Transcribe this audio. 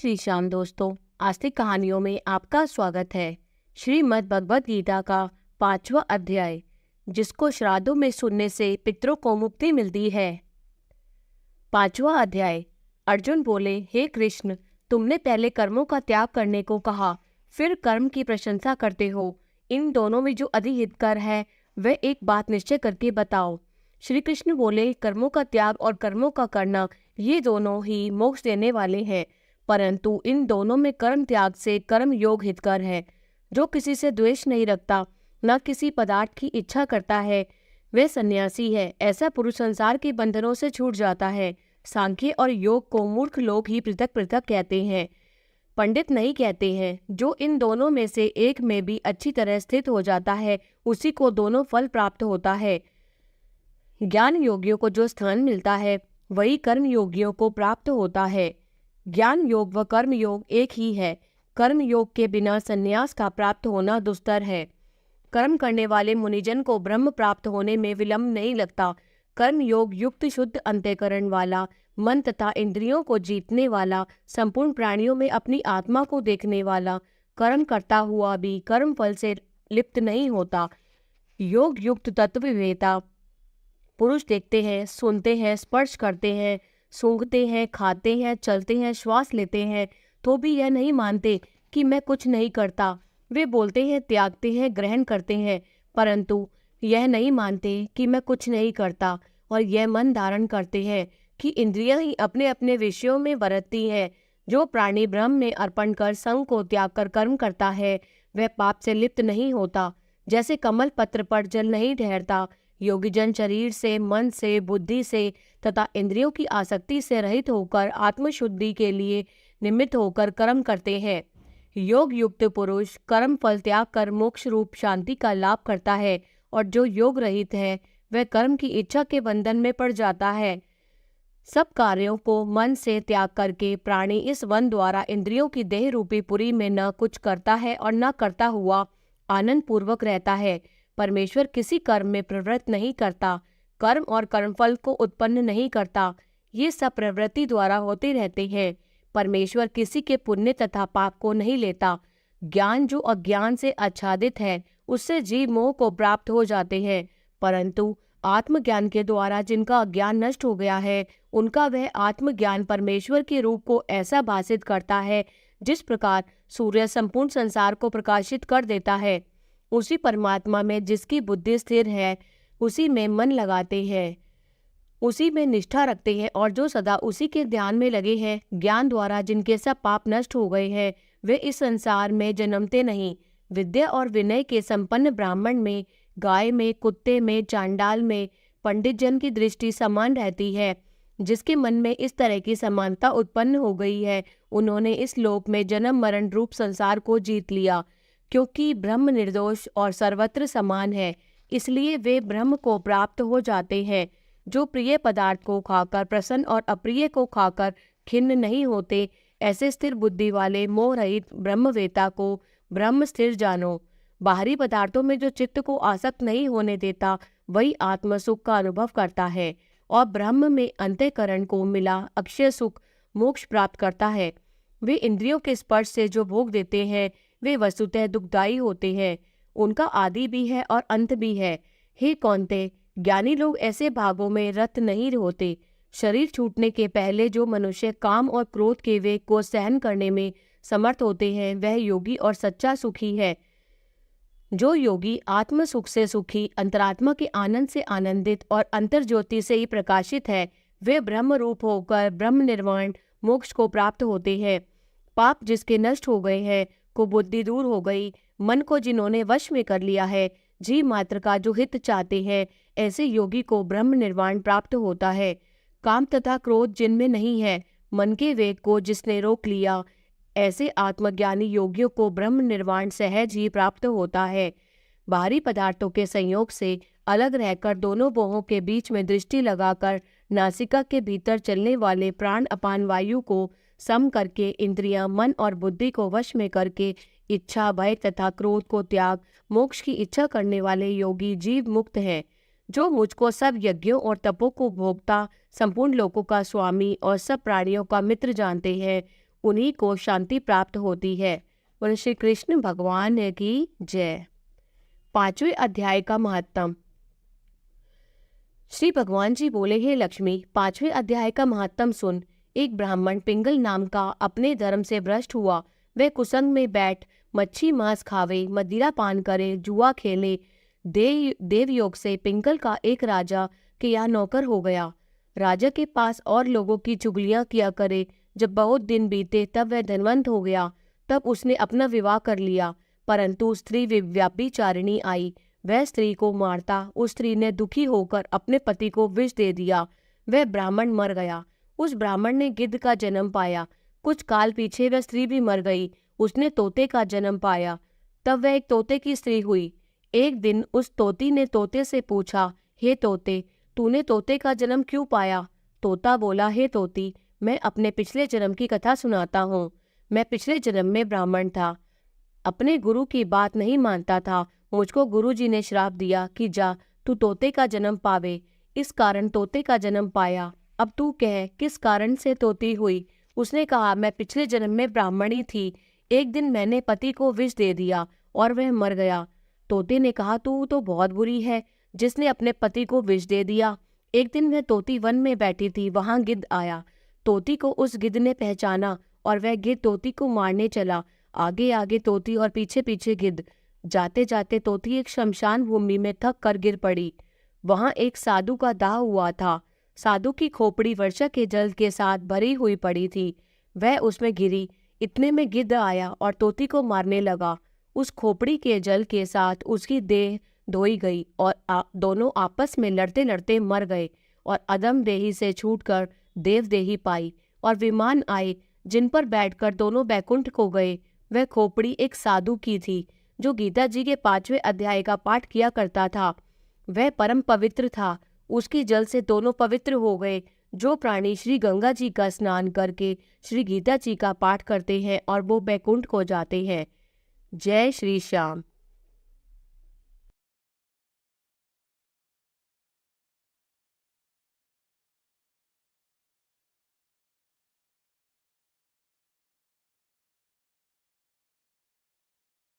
श्री श्याम दोस्तों, आस्तिक कहानियों में आपका स्वागत है। श्रीमद् भगवद गीता का 5वां अध्याय, जिसको श्राद्धों में सुनने से पितरों को मुक्ति मिलती है। 5वां अध्याय। अर्जुन बोले, हे कृष्ण, तुमने पहले कर्मों का त्याग करने को कहा, फिर कर्म की प्रशंसा करते हो। इन दोनों में जो अधिक हितकर है वह एक बात निश्चय करके बताओ। श्री कृष्ण बोले, कर्मों का त्याग और कर्मों का करना ये दोनों ही मोक्ष देने वाले हैं, परंतु इन दोनों में कर्म त्याग से कर्म योग हितकर है। जो किसी से द्वेष नहीं रखता, न किसी पदार्थ की इच्छा करता है, वह सन्यासी है। ऐसा पुरुष संसार के बंधनों से छूट जाता है। सांख्य और योग को मूर्ख लोग ही पृथक पृथक कहते हैं, पंडित नहीं कहते हैं। जो इन दोनों में से एक में भी अच्छी तरह स्थित हो जाता है, उसी को दोनों फल प्राप्त होता है। ज्ञान योगियों को जो स्थान मिलता है वही कर्म योगियों को प्राप्त होता है। ज्ञान योग व कर्म योग एक ही है। कर्म योग के बिना संन्यास का प्राप्त होना दुस्तर है। कर्म करने वाले मुनिजन को ब्रह्म प्राप्त होने में विलंब नहीं लगता। कर्म योग युक्त शुद्ध अंतःकरण वाला, मन तथा इंद्रियों को जीतने वाला, संपूर्ण प्राणियों में अपनी आत्मा को देखने वाला, कर्म करता हुआ भी कर्म फल से लिप्त नहीं होता। योग युक्त तत्ववेता पुरुष देखते हैं, सुनते हैं, स्पर्श करते हैं, सूंघते हैं, खाते हैं, चलते हैं, श्वास लेते हैं, तो भी यह नहीं मानते कि मैं कुछ नहीं करता। वे बोलते हैं, त्यागते हैं, ग्रहण करते हैं, परंतु यह नहीं मानते कि मैं कुछ नहीं करता। और यह मन धारण करते हैं कि इंद्रियां ही अपने अपने विषयों में बरतती हैं। जो प्राणी ब्रह्म में अर्पण कर संग को त्याग कर कर्म करता है, वह पाप से लिप्त नहीं होता। जैसे कमल पत्र पर जल नहीं ठहरता, योगीजन शरीर से, मन से, बुद्धि से तथा इंद्रियों की आसक्ति से रहित होकर आत्मशुद्धि के लिए निमित्त होकर कर्म करते हैं। योग युक्त पुरुष कर्म फल त्याग कर मोक्ष रूप शांति का लाभ करता है, और जो योग रहित है वह कर्म की इच्छा के बंधन में पड़ जाता है। सब कार्यों को मन से त्याग करके प्राणी इस वन द्वारा इंद्रियों की देह रूपी पुरी में न कुछ करता है और न करता हुआ आनंद पूर्वक रहता है। परमेश्वर किसी कर्म में प्रवृत्त नहीं करता, कर्म और कर्मफल को उत्पन्न नहीं करता। ये सब प्रवृत्ति द्वारा होते रहते हैं। परमेश्वर किसी के पुण्य तथा पाप को नहीं लेता। ज्ञान जो अज्ञान से आच्छादित है, उससे जीव मोह को प्राप्त हो जाते हैं, परंतु आत्मज्ञान के द्वारा जिनका अज्ञान नष्ट हो गया है, उनका वह आत्मज्ञान परमेश्वर के रूप को ऐसा भासित करता है, जिस प्रकार सूर्य संपूर्ण संसार को प्रकाशित कर देता है। उसी परमात्मा में जिसकी बुद्धि स्थिर है, उसी में मन लगाते हैं, उसी में निष्ठा रखते हैं, और जो सदा उसी के ध्यान में लगे हैं, ज्ञान द्वारा जिनके सब पाप नष्ट हो गए हैं, वे इस संसार में जन्मते नहीं। विद्या और विनय के संपन्न ब्राह्मण में, गाय में, कुत्ते में, चांडाल में पंडित जन की दृष्टि समान रहती है। जिसके मन में इस तरह की समानता उत्पन्न हो गई है, उन्होंने इस लोक में जन्म मरण रूप संसार को जीत लिया। क्योंकि ब्रह्म निर्दोष और सर्वत्र समान है, इसलिए वे ब्रह्म को प्राप्त हो जाते हैं। जो प्रिय पदार्थ को खाकर प्रसन्न और अप्रिय को खाकर खिन्न नहीं होते, ऐसे स्थिर बुद्धि वाले मोह रहित ब्रह्मवेता को ब्रह्म स्थिर जानो। बाहरी पदार्थों में जो चित्त को आसक्त नहीं होने देता, वही आत्म सुख का अनुभव करता है, और ब्रह्म में अंतःकरण को मिला अक्षय सुख मोक्ष प्राप्त करता है। वे इंद्रियों के स्पर्श से जो भोग देते हैं, वे वस्तुतः दुखदायी होते हैं। उनका आदि भी है और अंत भी है। हे कौन्ते, ज्ञानी लोग ऐसे भागों में रत नहीं होते। शरीर छूटने के पहले जो मनुष्य काम और क्रोध के वेग को सहन करने में समर्थ होते हैं, वह योगी और सच्चा सुखी है। जो योगी आत्म सुख से सुखी, अंतरात्मा के आनंद से आनंदित और अंतर्ज्योति से ही प्रकाशित है, वे ब्रह्म रूप होकर ब्रह्म निर्वाण मोक्ष को प्राप्त होते हैं। पाप जिसके नष्ट हो गए हैं, को बुद्धि दूर हो गई, मन को जिन्होंने वश में कर लिया है, जीव मात्र का जो हित चाहते हैं, ऐसे योगी को ब्रह्म निर्वाण प्राप्त होता है। काम तथा क्रोध जिनमें नहीं है, मन के वेग को जिसने रोक लिया, ऐसे आत्मज्ञानी योगियों को ब्रह्म निर्वाण सहज ही प्राप्त होता है। बाहरी पदार्थों के संयोग से अलग रहकर दोनों भोहों के बीच में दृष्टि लगाकर नासिका के भीतर चलने वाले प्राण अपान वायु को सम करके इंद्रियां, मन और बुद्धि को वश में करके इच्छा, भय तथा क्रोध को त्याग मोक्ष की इच्छा करने वाले योगी जीव मुक्त है। जो मुझको सब यज्ञों और तपों को भोगता, संपूर्ण लोकों का स्वामी और सब प्राणियों का मित्र जानते हैं, उन्हीं को शांति प्राप्त होती है। और श्री कृष्ण भगवान की जय। 5वें अध्याय का महत्तम। श्री भगवान जी बोले, हे लक्ष्मी, 5वें अध्याय का महत्तम सुन। एक ब्राह्मण पिंगल नाम का अपने धर्म से भ्रष्ट हुआ। वह कुसंग में बैठ मच्छी मांस खावे, मदिरा पान करे, जुआ खेले। देवयोग से पिंगल का एक राजा के यहाँ नौकर हो गया। राजा के पास और लोगों की चुगलियां किया करे। जब बहुत दिन बीते तब वह धनवंत हो गया। तब उसने अपना विवाह कर लिया, परंतु स्त्री व्यभिचारिणी आई। वह स्त्री को मारता। उस स्त्री ने दुखी होकर अपने पति को विष दे दिया। वह ब्राह्मण मर गया। उस ब्राह्मण ने गिद्ध का जन्म पाया। कुछ काल पीछे वह स्त्री भी मर गई। उसने तोते का जन्म पाया। तब वह एक तोते की स्त्री हुई। एक दिन उस तोती ने तोते से पूछा, हे तोते, तूने तोते का जन्म क्यों पाया? तोता बोला, हे तोती, मैं अपने पिछले जन्म की कथा सुनाता हूँ। मैं पिछले जन्म में ब्राह्मण था, अपने गुरु की बात नहीं मानता था। मुझको गुरुजी ने श्राप दिया कि जा तू तोते का जन्म पावे। इस कारण तोते का जन्म पाया। अब तू कह, किस कारण से तोती हुई? उसने कहा, मैं पिछले जन्म में ब्राह्मणी थी। एक दिन मैंने पति को विष दे दिया और वह मर गया। तोते ने कहा, तू तो बहुत बुरी है जिसने अपने पति को विष दे दिया। एक दिन वह तोती वन में बैठी थी, वहां गिद्ध आया। तोती को उस गिद्ध ने पहचाना और वह गिद्ध तोती को मारने चला। आगे आगे तोती और पीछे पीछे गिद्ध। जाते जाते तोती एक शमशान भूमि में थक कर गिर पड़ी। वहां एक साधु का दाह हुआ था। साधु की खोपड़ी वर्षा के जल के साथ भरी हुई पड़ी थी। वह उसमें गिरी। इतने में गिद्ध आया और तोती को मारने लगा। उस खोपड़ी के जल के साथ उसकी देह धोई गई और दोनों आपस में लड़ते लड़ते मर गए और अदम देही से छूटकर देवदेही पाई। और विमान आए जिन पर बैठकर दोनों बैकुंठ को गए। वह खोपड़ी एक साधु की थी जो गीता जी के 5वें अध्याय का पाठ किया करता था। वह परम पवित्र था। उसके जल से दोनों पवित्र हो गए। जो प्राणी श्री गंगा जी का स्नान करके श्री गीता जी का पाठ करते हैं और वो बैकुंठ को जाते हैं। जय श्री श्याम।